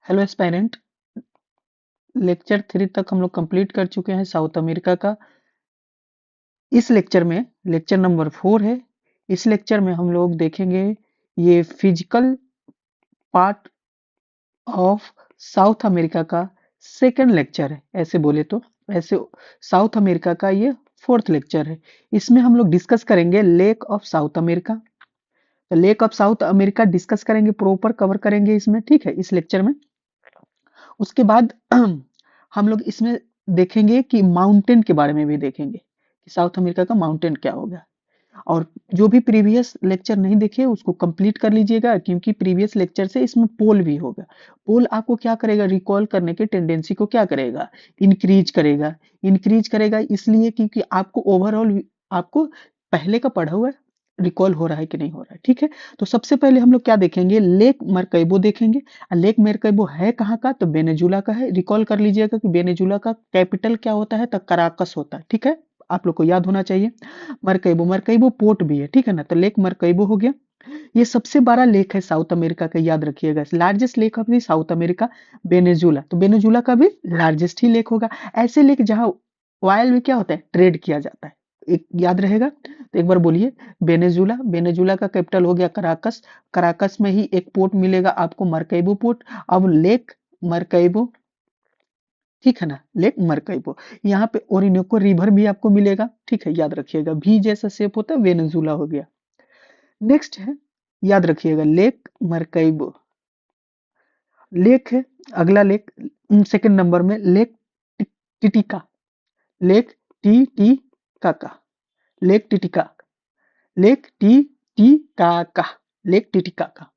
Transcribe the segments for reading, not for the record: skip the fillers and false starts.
Hello aspirant. Lecture 3 तक हम लोग कंप्लीट कर चुके हैं साउथ अमेरिका का। इस लेक्चर में लेक्चर नंबर 4 है। इस लेक्चर में हम लोग देखेंगे ये physical part of South America का सेकंड लेक्चर है, ऐसे बोले तो। ऐसे साउथ अमेरिका का ये फोर्थ लेक्चर है। इसमें हम लोग डिस्कस करेंगे लेक ऑफ साउथ अमेरिका। तो lake of South America discuss करेंगे, प्रॉपर कवर करेंगे इसमें, ठीक है, इस लेक्चर में। उसके बाद हम लोग इसमें देखेंगे कि माउंटेन के बारे में भी देखेंगे कि साउथ अमेरिका का माउंटेन क्या होगा। और जो भी प्रीवियस लेक्चर नहीं देखे उसको कंप्लीट कर लीजिएगा, क्योंकि प्रीवियस लेक्चर से इसमें पोल भी होगा। पोल आपको क्या करेगा, रिकॉल करने के टेंडेंसी को क्या करेगा, इंक्रीज करेगा। इंक्रीज करेगा इसलिए क्योंकि आपको ओवरऑल आपको पहले का पढ़ा हुआ रिकॉल हो रहा है कि नहीं हो रहा है, ठीक है। तो सबसे पहले हम लोग क्या देखेंगे, लेक मरकैबो देखेंगे। लेक मरकैबो है कहाँ का, तो वेनेजुला का है। रिकॉल कर लीजिएगा कि वेनेजुला का कैपिटल क्या होता है, तो कराकस होता है, ठीक है। आप लोग को याद होना चाहिए। मरकैबो मरकैबो पोर्ट भी है, ठीक है ना। तो लेक मरकैबो हो गया। ये सबसे बड़ा लेक है साउथ अमेरिका का, याद रखिएगा। Largest lake of the south America Venezuela, तो वेनेजुला का भी लार्जेस्ट ही लेक होगा। ऐसे लेक जहाँ ऑयल में क्या होता है, ट्रेड किया जाता है, एक याद रहेगा। तो एक बार बोलिए, वेनेजुला। वेनेजुला का कैपिटल हो गया कराकस। कराकस में ही एक पोर्ट मिलेगा आपको, मरकैबो पोर्ट। अब लेक मरकैबो, ठीक है ना, लेक मरकैबो। यहाँ पे ओरिनोको रिवर भी आपको मिलेगा, ठीक है, याद रखिएगा। भी जैसा शेप होता है, वेनेजुला हो गया। नेक्स्ट है, याद रखिएगा, लेक मरकैबो लेक है। अगला लेक सेकंड नंबर में लेक टिटिका। लेक टी टी काका। लेक टिटिका। लेक टी टी काका। Lake Titicaca.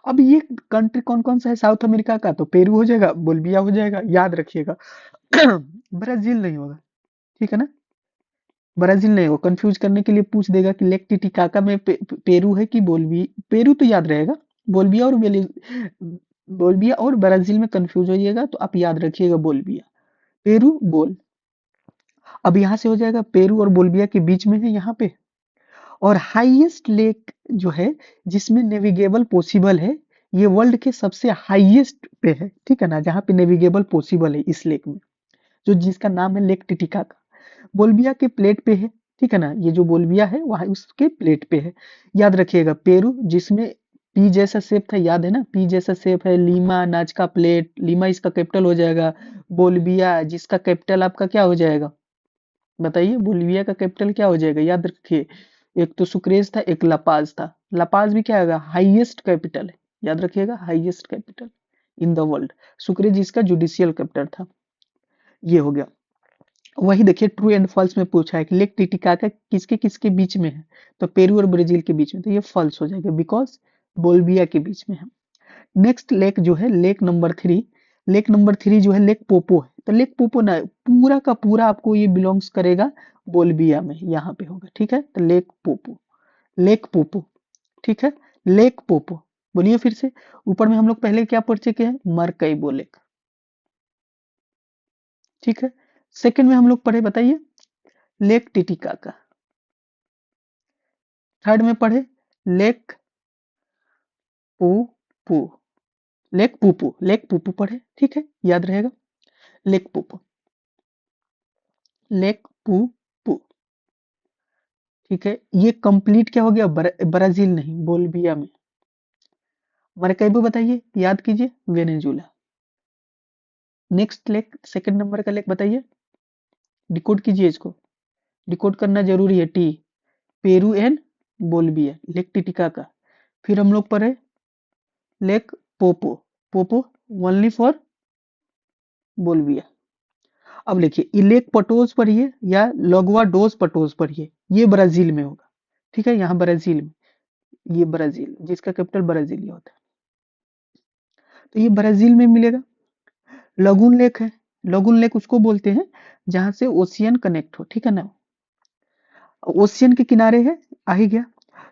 अब ये कंट्री कौन कौन सा है साउथ अमेरिका का, तो पेरू हो जाएगा, बोलिविया हो जाएगा, याद रखिएगा। ब्राजील नहीं होगा, ठीक है ना। ब्राजील नहीं होगा, कंफ्यूज करने के लिए पूछ देगा कि लेक टिटिकाका में पेरू है कि बोलवी। पेरू तो याद रहेगा। बोलविया और बोलविया और ब्राजील में कंफ्यूज हो जाएगा, तो आप याद रखिएगा बोलविया। पेरू बोल। अब यहाँ से हो जाएगा, पेरू और बोलविया के बीच में है यहाँ पे। और हाईएस्ट लेक जो है जिसमें नेविगेबल पॉसिबल है, ये वर्ल्ड के सबसे हाईएस्ट पे है, ठीक है ना, जहाँ पे नेविगेबल पॉसिबल है इस लेक में, जो जिसका नाम है लेक टिटिकाका। बोल्बिया के प्लेट पे है, ठीक है ना। ये जो बोल्बिया है वहां उसके प्लेट पे है। याद रखिएगा, पेरू जिसमें पी जैसा शेप था, याद है ना, पी जैसा शेप है। लीमा अनाज का प्लेट, लीमा इसका कैपिटल हो जाएगा। बोल्बिया जिसका कैपिटल आपका क्या हो जाएगा, बताइए। बोल्बिया का कैपिटल क्या हो जाएगा, याद रखिए। एक तो सुक्रेज था, एक लपाज था। लपाज भी क्या होगा, हाईएस्ट कैपिटल है, याद रखिएगा, highest capital in the world. Sucrase इसका जुडिशियल कैपिटल था। ये हो गया। वही देखिए, ट्रू एंड फॉल्स में पूछा है कि लेक टिटिकाका किसके किसके बीच में है, तो पेरू और ब्राजील के बीच में, तो ये फॉल्स हो जाएगा, बिकॉज बोल्बिया के बीच में है। नेक्स्ट लेक जो है, लेक नंबर 3। लेक नंबर 3 जो है लेक पोपो है। तो लेक पोपो ना पूरा का पूरा आपको ये बिलोंग्स करेगा बोल्बिया में, यहाँ पे होगा, ठीक है। तो लेक पोपो, लेक पोपो, ठीक है। लेक पोपो, बोलिए फिर से। ऊपर में हम लोग पहले क्या पढ़ चुके हैं, मरकैबो लेक, ठीक है। सेकंड में हम लोग पढ़े, बताइए, लेक टिटिकाका। थर्ड में पढ़े लेक पूपू। लेक पूपू, लेक पूपू पढ़े, ठीक है, याद रहेगा। लेक पूपू, लेक पूपू, ठीक है। ये कंप्लीट क्या हो गया, ब्राजील नहीं, बोल्विया में। मरकैबो बताइए, याद कीजिए, Venezuela. Next lake, second number का लेक बताइए, डिकोड कीजिए इसको। डिकोड करना जरूरी है, T, Peru and Bolivia, lake Titicaca. फिर हम लोग पढ़े lake Poopó. Poopó only for Bolivia. अब देखिए, इलेक पटोस पढ़िए या लगवा डोस पटोस पढ़िए, ये ब्राजील में होगा, ठीक है, यहाँ ब्राजील में। ये ब्राजील जिसका कैपिटल ब्राजीलिया होता है, तो ये ब्राजील में मिलेगा। लगून लेक है। लगून लेक उसको बोलते हैं जहां से ओशियन कनेक्ट हो, ठीक है ना। ओशियन के किनारे है, आ ही गया।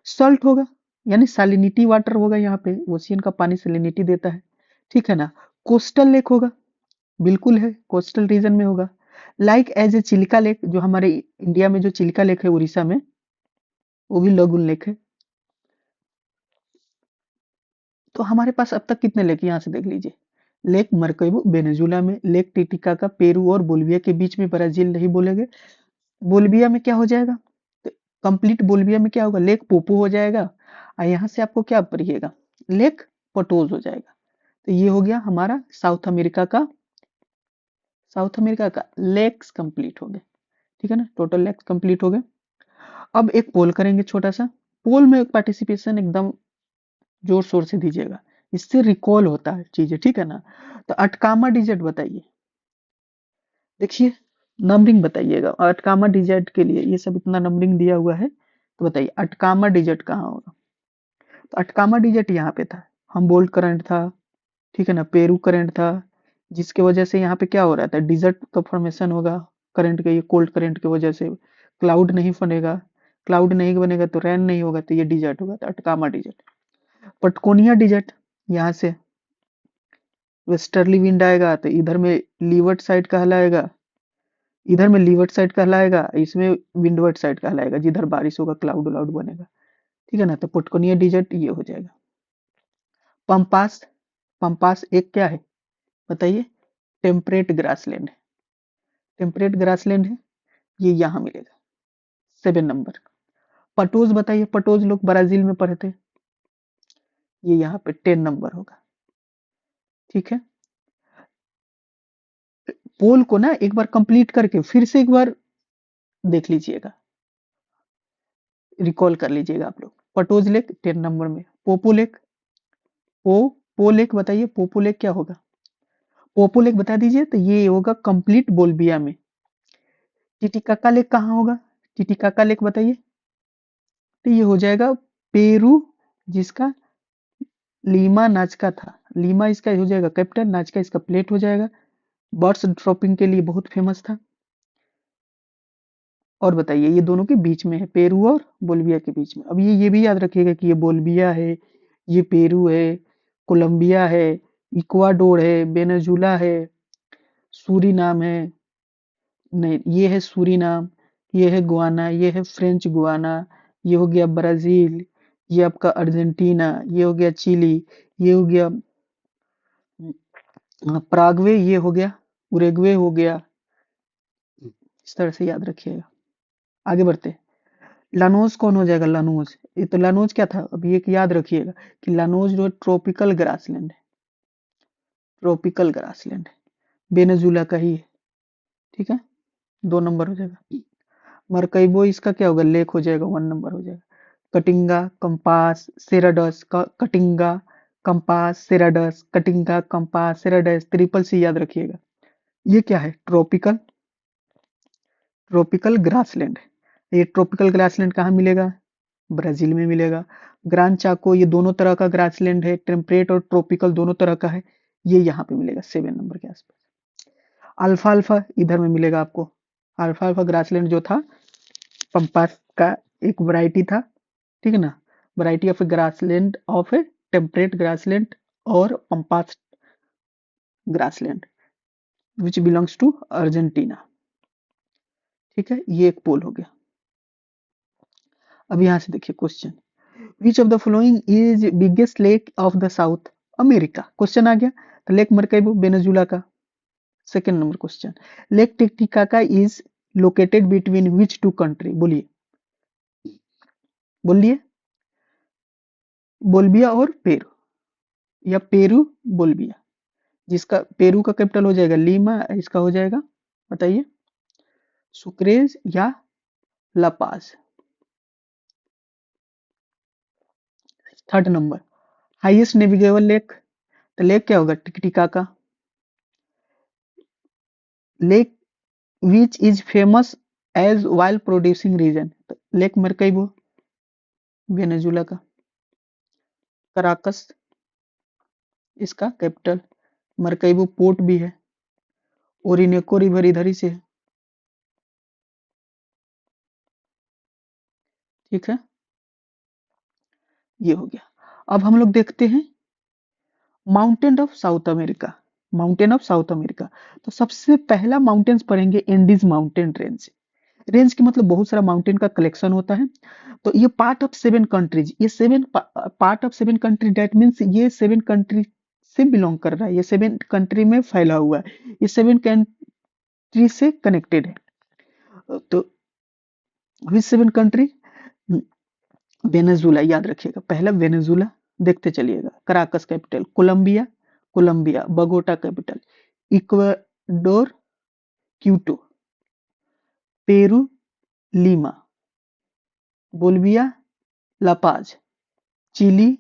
सॉल्ट होगा, यानी सैलिनिटी वाटर होगा, यहाँ पे ओशियन का पानी सैलिनिटी देता है, ठीक है ना। कोस्टल लेक होगा, बिल्कुल है, कोस्टल रीजन में होगा। Like as a Chilika lake, जो हमारे इंडिया में जो चिलिका लेक है उड़ीसा में, वो भी लगुन लेक है। तो हमारे पास अब तक कितने लेक, यहाँ से देख लीजिए, लेक मरकैबो वेनेजुला में, लेक टिटिकाका पेरू और बोलिविया के बीच में, ब्राजील नहीं बोलेंगे। बोलिविया में क्या हो जाएगा, कंप्लीट बोलिविया में क्या होगा, लेक पोपो हो जाएगा, और यहाँ से आपको क्या पड़िएगा, लेक पटोज हो जाएगा। तो ये हो गया हमारा साउथ अमेरिका का लेक्स कंप्लीट हो गए। ठीक है ना, टोटल लेक्स कंप्लीट हो गए। अब एक पोल करेंगे छोटा सा, पोल में पार्टिसिपेशन एकदम जोर शोर से दीजिएगा, इससे रिकॉल होता है चीजें, ठीक है ना। तो अटकामा डिजिट बताइए, देखिए नंबरिंग बताइएगा, अटकामा डिजिट के लिए ये सब इतना नंबरिंग दिया हुआ है, तो बताइए अटकामा डिजिट कहाँ होगा। तो अटकामा डिजिट यहाँ पे था, हमबोल्ट करंट था, ठीक है ना, पेरू करंट था, जिसके वजह से यहाँ पे क्या हो रहा था, डिजर्ट का फॉर्मेशन होगा करंट के, ये कोल्ड करंट की वजह से क्लाउड नहीं बनेगा, क्लाउड नहीं बनेगा तो रेन नहीं होगा, तो ये डिजर्ट होगा, तो अटकामा डिजर्ट। पटकोनिया डिजर्ट, यहाँ से वेस्टर्ली विंड आएगा तो इधर में लीवर्ड साइड कहलाएगा, इधर में लीवर्ड साइड कहलाएगा, इसमें विंडवर्ड साइड कहलाएगा, जिधर बारिश होगा क्लाउड व्लाउड बनेगा, ठीक है ना। तो पटकोनिया डिजर्ट ये हो जाएगा। पंपास, पंपास एक क्या है बताइए, टेम्परेट ग्रासलैंड है, टेम्परेट ग्रासलैंड है, ये यहाँ मिलेगा 7 नंबर। पटोज बताइए, पटोज लोग ब्राजील में पढ़े थे, ये यहाँ पे 10 नंबर होगा। ठीक है, पोल को ना एक बार कंप्लीट करके फिर से एक बार देख लीजिएगा, रिकॉल कर लीजिएगा आप लोग। पटोज लेक 10 नंबर में, पोपो लेक, पो लेक बताइए, पोपो लेक क्या होगा, पोपो लेक बता दीजिए, तो ये होगा कंप्लीट बोल्बिया में। टिटिकाका लेक कहाँ होगा, टिटिकाका लेक बताइए, तो ये हो जाएगा पेरू, जिसका लीमा नाचका था, लीमा इसका हो जाएगा कैपिटल, नाचका इसका प्लेट हो जाएगा, बर्ड्स ड्रॉपिंग के लिए बहुत फेमस था। और बताइए ये दोनों के बीच में है, पेरू और बोलिविया के बीच में। अब ये भी याद रखिएगा कि ये बोलिविया है, ये पेरू है, कोलंबिया है, इक्वाडोर है, वेनेजुला है, सूरीनाम है, नहीं ये है सूरीनाम, ये है गुआना, ये है फ्रेंच गुआना, ये हो गया ब्राजील, ये आपका अर्जेंटीना, ये हो गया चिली, ये हो गया पराग्वे, ये हो गया उरुग्वे हो गया। इस तरह से याद रखिएगा। आगे बढ़ते हैं। लानोज कौन हो जाएगा, लानोज, ये तो लानोज क्या था, अभी एक याद रखिएगा कि लानोज जो है ट्रॉपिकल ग्रासलैंड है, ट्रॉपिकल ग्रासलैंड है, वेनेजुला का ही है। ठीक है, 2 नंबर हो जाएगा। मरकैबो इसका क्या होगा, लेक हो जाएगा, 1 नंबर हो जाएगा। Caatinga, Campos, Cerrados, Caatinga, Campos, Cerrados, Caatinga, Campos, Cerrados, triple C याद रखिएगा। ये क्या है, ट्रॉपिकल, ट्रॉपिकल ग्रासलैंड है। ये ट्रॉपिकल ग्रासलैंड कहाँ मिलेगा, ब्राजील में मिलेगा। ग्रांड चाको, ये दोनों तरह का ग्रासलैंड है, टेम्परेट और ट्रॉपिकल दोनों तरह का है, ये यहाँ पे मिलेगा 7 नंबर के आसपास। अल्फा अल्फा इधर में मिलेगा आपको, अल्फा अल्फा ग्रासलैंड जो था पंपास का एक वैरायटी था, ठीक है ना, variety of a grassland of a temperate grassland और Pampas grassland which belongs to Argentina. ठीक है, ये एक पोल हो गया। अब यहाँ से देखिए question, which of the following is biggest lake of the south America, question आ गया। तो लेक मरकैबो वेनेजुला का। Second number question, lake Titicaca is located between which to country, बोलिए बोलिए, बोल्बिया और पेरू, या पेरू बोल्बिया, जिसका पेरू का कैपिटल हो जाएगा लीमा, इसका हो जाएगा बताइए सुक्रेज या La Paz. Third number, highest navigable lake, तो लेक क्या होगा, Titicaca. Lake which is famous as oil producing region, lake Maracaibo Venezuela का। कराकस इसका कैपिटल, मरकैबो पोर्ट भी है, ओरिनेको रिवर इधर ही से है। ठीक है, ये हो गया। अब हम लोग देखते हैं mountain of South America, mountain of South America. तो सबसे पहला माउंटेन्स पढ़ेंगे एंडीज माउंटेन रेंज, रेंज की मतलब बहुत सारा माउंटेन का कलेक्शन होता है। तो ये पार्ट ऑफ 7 कंट्रीज, ये 7 part of 7 country, that means ये 7 कंट्री से बिलोंग कर रहा है, ये 7 कंट्री में फैला हुआ है, ये 7 कंट्री से कनेक्टेड है। तो विच 7 कंट्री? वेनेजुला, याद रखिएगा, पहला वेनेजुला, देखते चलिएगा। Caracas capital, Colombia, Colombia, Bogota capital, Ecuador, Quito, Peru, Lima, Bolivia, La Paz, Chile,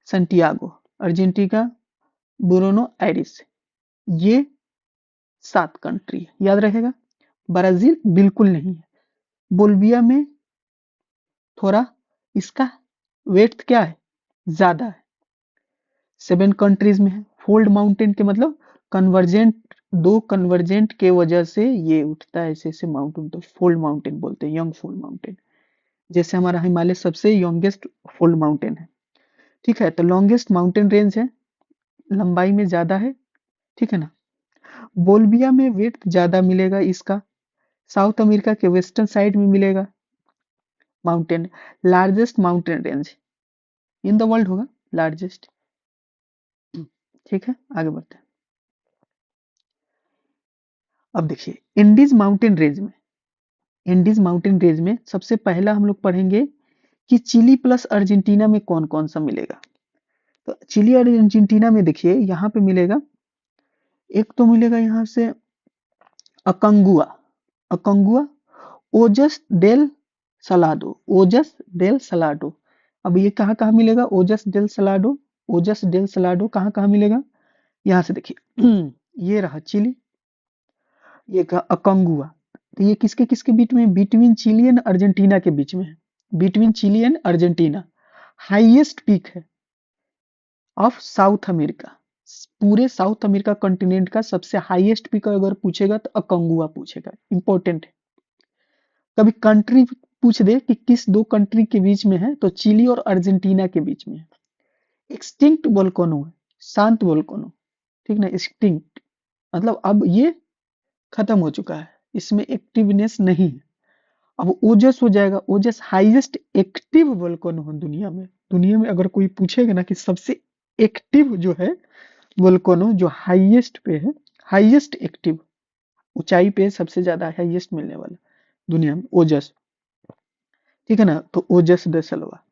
Santiago, Argentina, बुरोनो आयरिस। ये 7 कंट्री है, याद रहेगा। ब्राजील बिल्कुल नहीं है। बोलिविया में थोड़ा इसका वेट क्या है, ज्यादा है, 7 कंट्रीज में है। फोल्ड माउंटेन के मतलब कन्वर्जेंट, दो कन्वर्जेंट के वजह से ये उठता है, ऐसे ऐसे माउंटेन, तो फोल्ड माउंटेन बोलते हैं, यंग फोल्ड माउंटेन। जैसे हमारा हिमालय सबसे यंगेस्ट फोल्ड माउंटेन है, ठीक है। तो लॉन्गेस्ट माउंटेन रेंज है, लंबाई में ज्यादा है, ठीक है ना। बोलिविया में वेट ज्यादा मिलेगा इसका, साउथ अमेरिका के वेस्टर्न साइड में मिलेगा mountain. Largest mountain range in the world होगा, लार्जेस्ट, ठीक है। आगे बढ़ते हैं। अब देखिए इंडीज माउंटेन रेंज में, इंडीज माउंटेन रेंज में सबसे पहला हम लोग पढ़ेंगे कि चिली प्लस अर्जेंटीना में कौन कौन सा मिलेगा। तो चिली और अर्जेंटीना में देखिए यहाँ पे मिलेगा, एक तो मिलेगा यहाँ से अकंगुआ, अकंगुआ, ओजस डेल सलाडो, ओजस डेल सलाडो। अब ये कहाँ कहाँ मिलेगा, ओजस डेल सलाडो, ओजस डेल सलाडो कहाँ कहाँ मिलेगा, यहाँ से देखिए ये रहा चिली, ये कहा अकंगुआ। तो ये किसके किसके बीच में, बिटवीन चिली एंड अर्जेंटीना के बीच में है, between Chile and Argentina. Highest peak है ऑफ साउथ अमेरिका, पूरे साउथ अमेरिका कॉन्टिनेंट का सबसे हाईएस्ट पीक अगर पूछेगा तो अकंगुआ पूछेगा, इंपॉर्टेंट है। कभी कंट्री पूछ दे कि किस दो कंट्री के बीच में है, तो चिली और अर्जेंटीना के बीच में है। एक्सटिंक्ट वोल्केनो है, शांत वोल्केनो, ठीक ना, एक्सटिंक्ट मतलब अब ये खत्म हो चुका है, इसमें एक्टिवनेस नहीं है। अब ओजस हो जाएगा, ओजस हाईएस्ट एक्टिव वोल्केनो है दुनिया में। दुनिया में अगर कोई पूछेगा ना कि सबसे एक्टिव जो है वोल्केनो, जो हाईएस्ट पे है, हाईएस्ट एक्टिव, ऊंचाई पे सबसे ज्यादा हाईएस्ट मिलने वाला दुनिया में, ओजस, ठीक है ना। तो ओजस द सलवा,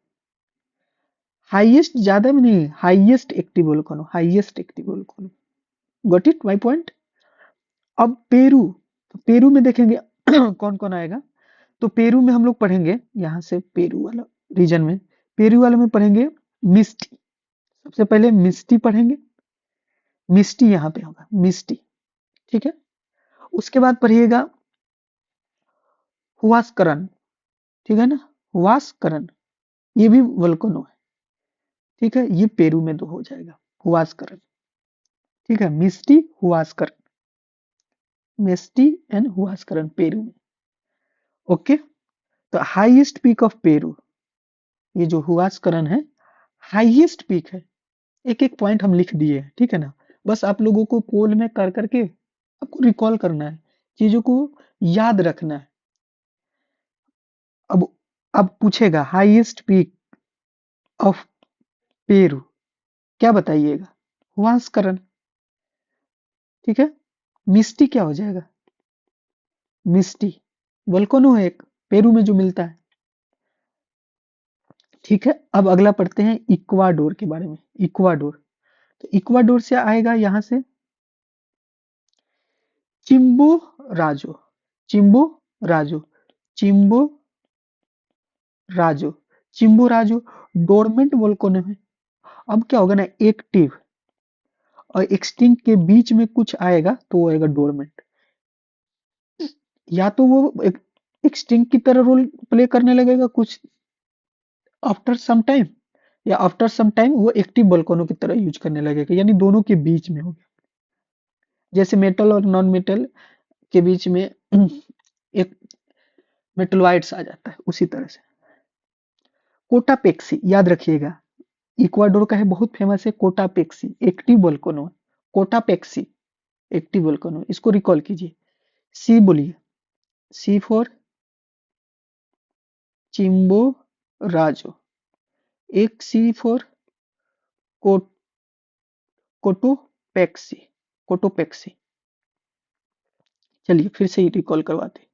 हाईएस्ट ज्यादा में नहीं, highest active volcano, highest active volcano, got it my point. अब पेरू, तो पेरू में देखेंगे कौन कौन आएगा। तो पेरू में हम लोग पढ़ेंगे, यहाँ से पेरू वाला रीजन में, पेरू वाले में पढ़ेंगे मिस्टी, सबसे पहले मिस्टी पढ़ेंगे, मिस्टी यहाँ पे होगा, मिस्टी, ठीक है। उसके बाद पढ़िएगा हुआस्करन, ठीक है ना, हुआस्करन, ये भी वोल्केनो है, ठीक है। ये पेरू में दो हो जाएगा, हुआस्करन, ठीक है। मिस्टी, हुआस्करन, मिस्टी एंड हुआस्करन पेरू में, ओके। तो हाईएस्ट पीक ऑफ पेरू, ये जो हुआस्करन है हाईएस्ट पीक है। एक एक पॉइंट हम लिख दिए हैं, ठीक है ना। बस आप लोगों को पोल में कर करके आपको रिकॉल करना है, चीजों को याद रखना है। अब अब पूछेगा हाईएस्ट पीक ऑफ पेरू, क्या बताइएगा, हुआस्करन, ठीक है। मिस्टी क्या हो जाएगा, मिस्टी वोल्केनो है एक पेरू में जो मिलता है, ठीक है। अब अगला पढ़ते हैं इक्वाडोर के बारे में, इक्वाडोर। तो इक्वाडोर से आएगा यहाँ से चिम्बो राजो, चिम्बो राजो, चिम्बो राजो, चिम्बो राजो डोरमेंट वोल्केनो है। अब क्या होगा ना, एक्टिव और एक्सटिंक्ट के बीच में कुछ आएगा तो वो आएगा डोरमेंट, या तो वो एक्सटिंक्ट की तरह रोल प्ले करने लगेगा कुछ आफ्टर सम टाइम, या आफ्टर सम टाइम वो एक्टिव वोल्केनो की तरह यूज करने लगेगा, यानी दोनों के बीच में हो गया। जैसे मेटल और नॉन मेटल के बीच में एक मेटलॉइड्स आ जाता है, उसी तरह से। कोटापेक्सी याद रखिएगा, इक्वाडोर का है, बहुत फेमस है कोटापेक्सी, एक्टिव वोल्केनो है, कोटापेक्सी एक्टिव वोल्केनो, इसको रिकॉल कीजिए। सी बोलिए, सी फॉर चिम्बो राजो, एक सी फॉर कोटोपैक्सी, कोटोपैक्सी। चलिए फिर से ही रिकॉल करवाते हैं,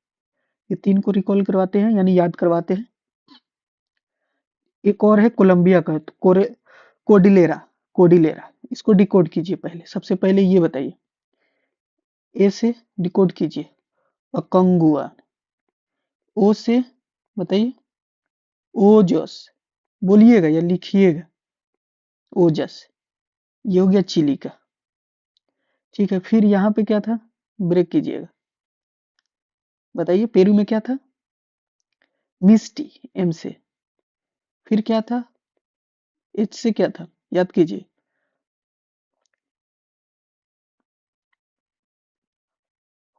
ये 3 को रिकॉल करवाते हैं यानी याद करवाते हैं। एक और है कोलंबिया का, कोडिलेरा, कोडिलेरा। इसको डिकोड कीजिए पहले, सबसे पहले ये बताइए, ए से डिकोड कीजिए अकंगुआ, ओ से बताइए ओजस, बोलिएगा या लिखिएगा, ओजस, ये हो गया चिली का। ठीक है, फिर यहाँ पे क्या था, ब्रेक कीजिएगा, बताइए पेरू में क्या था, मिस्टी, एम से। फिर क्या था, एच से क्या था, याद कीजिए,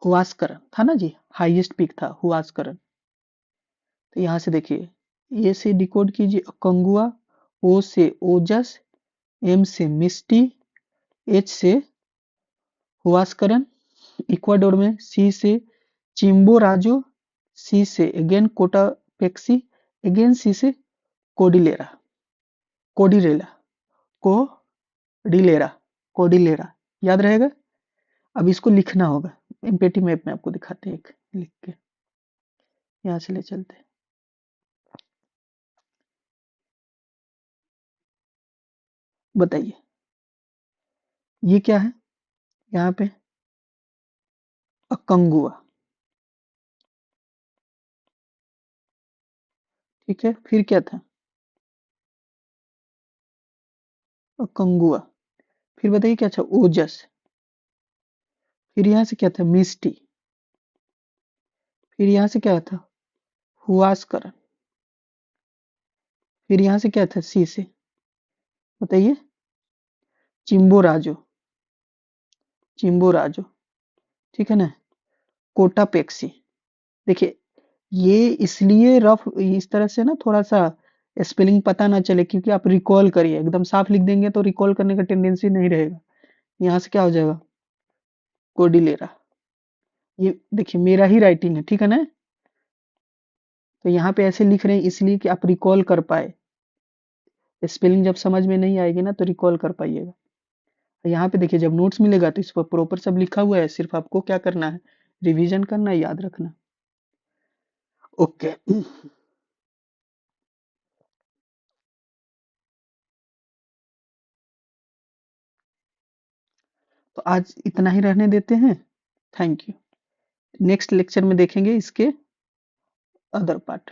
हुआस्करन था ना जी, हाईएस्ट पीक था हुआस्करन। तो यहाँ से देखिए, ए से डिकोड कीजिए कंगुआ, ओ से ओजस, एम से मिस्टी, एच से हुआस्करन, इक्वाडोर में सी से चिम्बोराजो, सी से अगेन कोटापेक्सी, अगेन सी से कोडिलेरा, कोडिलेरा, कोडिलेरा, कोडिलेरा, याद रहेगा। अब इसको लिखना होगा, एमपीटी मैप में आपको दिखाते हैं एक लिख के, यहाँ से ले चलते हैं। बताइए ये क्या है, यहाँ पे अकंगुआ, ठीक है। फिर क्या था, अकंगुआ, फिर बताइए क्या था, ओजस, फिर यहाँ से क्या था, मिस्टी, फिर यहाँ से क्या था, हुआस्करन, फिर यहाँ से क्या था, सी से बताइए चिम्बोराजो, चिम्बोराजो, ठीक है ना, कोटापेक्सी। देखिए ये इसलिए रफ इस तरह से ना, थोड़ा सा स्पेलिंग पता ना चले, क्योंकि आप रिकॉल करिए, एकदम साफ लिख देंगे तो रिकॉल करने का टेंडेंसी नहीं रहेगा। यहाँ से क्या हो जाएगा, कोडिलेरा, ये देखिए मेरा ही राइटिंग है, ठीक है ना। तो यहाँ पे ऐसे लिख रहे हैं इसलिए कि आप रिकॉल कर पाए, स्पेलिंग जब समझ में नहीं आएगी ना तो रिकॉल कर पाइएगा। यहाँ पे देखिए जब नोट्स मिलेगा तो इस पर प्रॉपर सब लिखा हुआ है, सिर्फ आपको क्या करना है, रिवीजन करना है, याद रखना। ओके तो आज इतना ही रहने देते हैं, थैंक यू। नेक्स्ट लेक्चर में देखेंगे इसके अदर पार्ट।